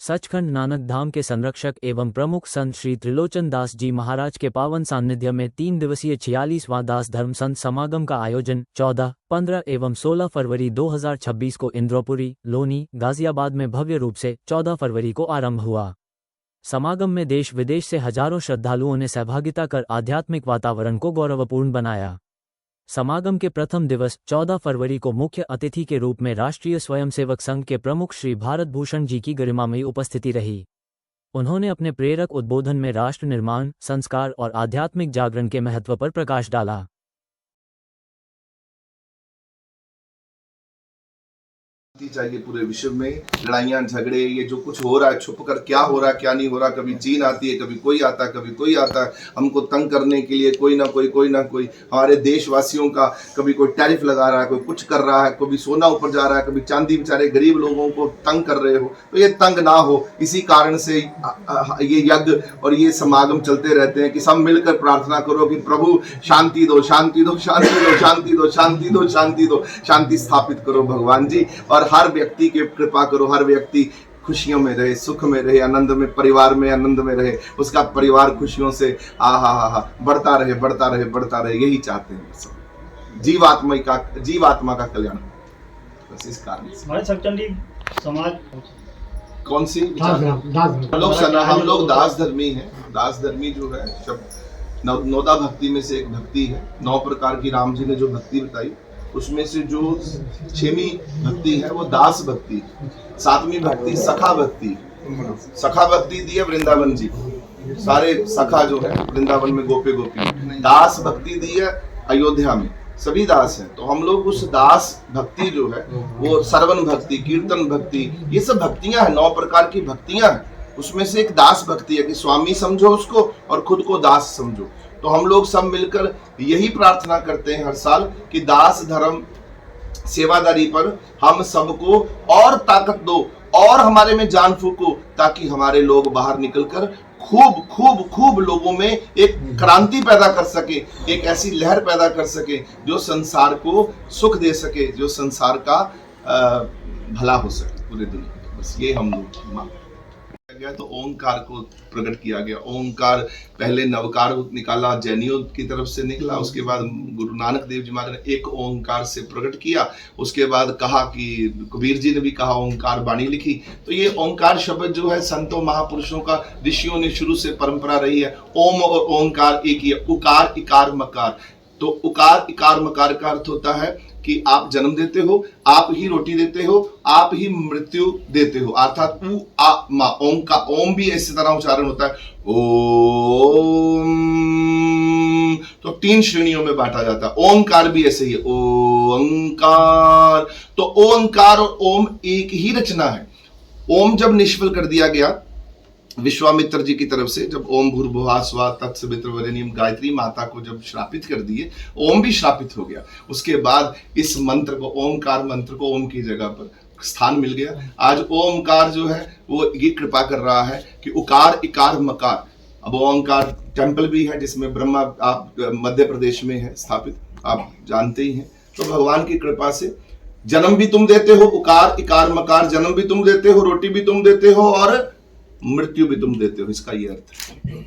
सचखंड नानक धाम के संरक्षक एवं प्रमुख संत श्री त्रिलोचन दास जी महाराज के पावन सान्निध्य में 3 दिवसीय 46वां दास धर्म संत समागम का आयोजन 14, 15 एवं 16 फरवरी 2026 को इंद्रपुरी, लोनी, गाजियाबाद में भव्य रूप से 14 फरवरी को आरंभ हुआ। समागम में देश विदेश से हजारों श्रद्धालुओं ने सहभागिता कर आध्यात्मिक वातावरण को गौरवपूर्ण बनाया। समागम के प्रथम दिवस 14 फरवरी को मुख्य अतिथि के रूप में राष्ट्रीय स्वयंसेवक संघ के प्रमुख श्री भारत भूषण जी की गरिमामयी उपस्थिति रही। उन्होंने अपने प्रेरक उद्बोधन में राष्ट्र निर्माण, संस्कार और आध्यात्मिक जागरण के महत्व पर प्रकाश डाला। चाहिए पूरे विश्व में लड़ाइयाँ झगड़े, ये जो कुछ हो रहा है छुप कर क्या हो रहा है क्या नहीं हो रहा, कभी चीन आती है, कभी कोई आता है, कभी कोई आता है हमको तंग करने के लिए, कोई ना कोई हमारे देशवासियों का कभी कोई टैरिफ लगा रहा है, कोई कुछ कर रहा है, कभी सोना ऊपर जा रहा है, कभी चांदी, बेचारे गरीब लोगों को तंग कर रहे हो, तो ये तंग ना हो, इसी कारण से ये यज्ञ और ये समागम चलते रहते हैं कि सब मिलकर प्रार्थना करो कि प्रभु शांति दो, शांति दो, शांति दो, शांति दो, शांति दो, शांति दो, शांति स्थापित करो भगवान जी, और हर व्यक्ति की कृपा करो, हर व्यक्ति खुशियों में रहे, सुख में रहे, आनंद में, परिवार में आनंद में रहे, उसका परिवार खुशियों से बढ़ता रहे, बढ़ता रहे, बढ़ता रहे, यही चाहते हैं सब। जीवात्मा का कल्याण, बस इस कारण से। हमारे सचखंडी समाज कौन सी हम लोग दास धर्मी हैं। दास धर्मी जो है शब्द नौदा भक्ति में से एक भक्ति है। 9 प्रकार की राम जी ने जो भक्ति बताई उसमें से जो 6वीं भक्ति है वो दास भक्ति, 7वीं भक्ति सखा भक्ति। सखा भक्ति दी है वृंदावन जी, सारे सखा जो है वृंदावन में गोपी गोपी। दास भक्ति दी है अयोध्या में, सभी दास हैं। तो हम लोग उस दास भक्ति जो है वो श्रवण भक्ति, कीर्तन भक्ति, ये सब भक्तियां हैं, 9 प्रकार की भक्तियां हैं। उसमें से एक दास भक्ति है कि स्वामी समझो उसको और खुद को दास समझो। तो हम लोग सब मिलकर यही प्रार्थना करते हैं हर साल कि दास धर्म सेवादारी पर हम सबको और ताकत दो और हमारे में जान फूको, ताकि हमारे लोग बाहर निकलकर खूब खूब खूब लोगों में एक क्रांति पैदा कर सके, एक ऐसी लहर पैदा कर सके जो संसार को सुख दे सके, जो संसार का भला हो सके पूरे दुनिया। बस ये हम लोग मांगते गया। तो ओंकार को प्रकट किया गया। ओंकार पहले नवकार निकाला, जैनियों की तरफ से निकला, उसके बाद गुरु नानक देव जी महाराज ने एक ओंकार से प्रकट किया। उसके बाद कहा कि कबीर जी ने भी कहा, ओंकार बाणी लिखी। तो ये ओंकार शब्द जो है संतों महापुरुषों का, ऋषियों ने शुरू से परंपरा रही है। ओम और ओंकार एक ही है, उकार इकार मकार। तो उकार इकार मकार का अर्थ होता है कि आप जन्म देते हो, आप ही रोटी देते हो, आप ही मृत्यु देते हो, अर्थात उ आ मा। ओम का ओम भी इसी तरह उच्चारण होता है, ओम। तो 3 श्रेणियों में बांटा जाता है। ओंकार भी ऐसे ही है, ओंकार। तो ओंकार और ओम एक ही रचना है। ओम जब निष्फल कर दिया गया विश्वामित्र जी की तरफ से, जब ओम भूर्भुवः स्वः तत्सवितुर्वरेण्यं गायत्री माता को जब श्रापित कर दिए, ओम भी श्रापित हो गया। उसके बाद इस मंत्र को, ओमकार मंत्र को ओम की जगह पर स्थान मिल गया। आज ओमकार जो है वो ये कृपा कर रहा है कि उकार इकार मकार। अब ओमकार टेम्पल भी है जिसमें ब्रह्मा, आप मध्य प्रदेश में है स्थापित, आप जानते ही हैं। तो भगवान की कृपा से जन्म भी तुम देते हो, उकार इकार मकार, जन्म भी तुम देते हो, रोटी भी तुम देते हो और मृत्यु भी तुम देते हो, इसका ये अर्थ है।